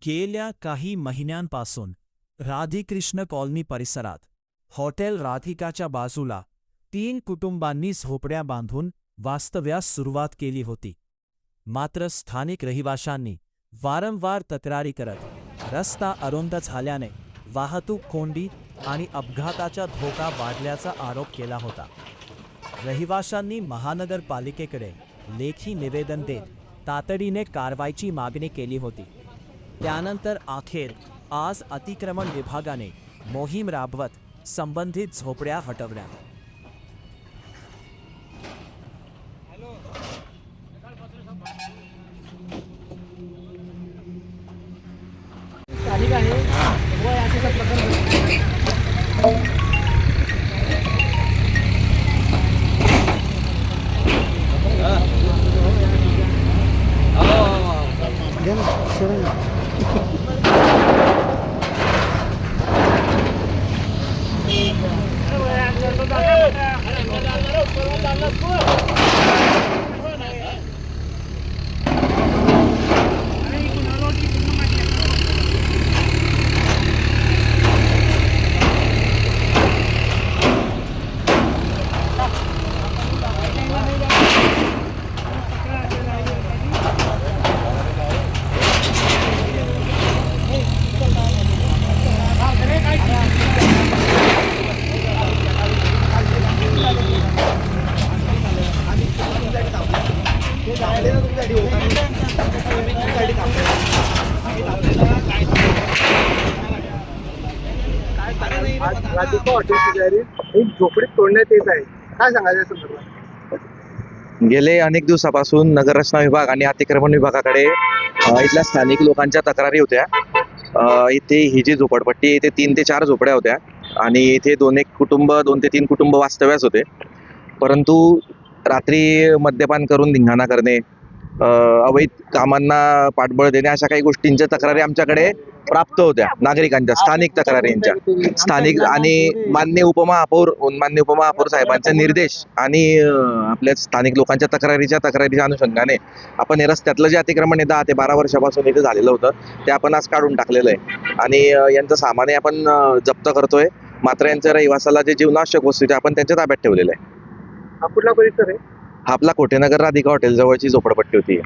गेल्या काही महिन्यांपासून राधेकृष्ण कॉलनी परिसरात हॉटेल राधिकाच्या बाजूला 3 कुटुंबांनी झोपड्या बांधून वास्तव्यास सुरुवात केली होती. मात्र स्थानिक रहिवाशांनी वारंवार तक्रारी करत रस्ता अरुंद झाल्याने वाहतूक कोंडी आणि अपघाताचा धोका वाढल्याचा आरोप केला होता. रहिवाशांनी महानगरपालिकेकडे लेखी निवेदन देत तातडीने कारवाईची मागणी केली होती. त्यानंतर अखेर आज अतिक्रमण विभागाने मोहीम राबवत संबंधित झोपड्या हटवल्या. राधिका हॉटेल शेजारी एक झोपडी तोडण्यात येत आहे. काय सांगायचं या संदर्भात? गेले अनेक दिवसापासून नगररचना विभाग आणि अतिक्रमण विभागाकडे इथल्या स्थानिक लोकांच्या तक्रारी होत्या. इथे ही जी झोपडपट्टी इथे 3 ते 4 झोपड्या होत्या आणि इथे 2 ते 3 कुटुंब वास्तव्यास होते. परंतु रात्री मद्यपान करून धिंगाणा करणे, अवैध कामांना पाठबळ देणे अशा काही गोष्टींच्या तक्रारी आमच्याकडे प्राप्त होत्या नागरिकांच्या, स्थानिक तक्रारींच्या. स्थानिक आणि मान्य उपमहापौर साहेबांचे निर्देश आणि आपल्या स्थानिक लोकांच्या तक्रारीच्या अनुषंगाने आपण हे रस्त्यातलं जे अतिक्रमण आहे 10 ते 12 वर्षापासून इथे झालेलं होतं ते आपण आज काढून टाकलेलं आहे आणि यांचं सामान आपण जप्त करतोय. मात्र यांच्या रहिवासाला जे जीवनावश्यक वस्तू ते आपण त्यांच्या ताब्यात ठेवलेलं आहे. हा कुठला परिसर आहे? हा आपला कोठेनगर राधिका हॉटेल जवळची झोपडपट्टी होती.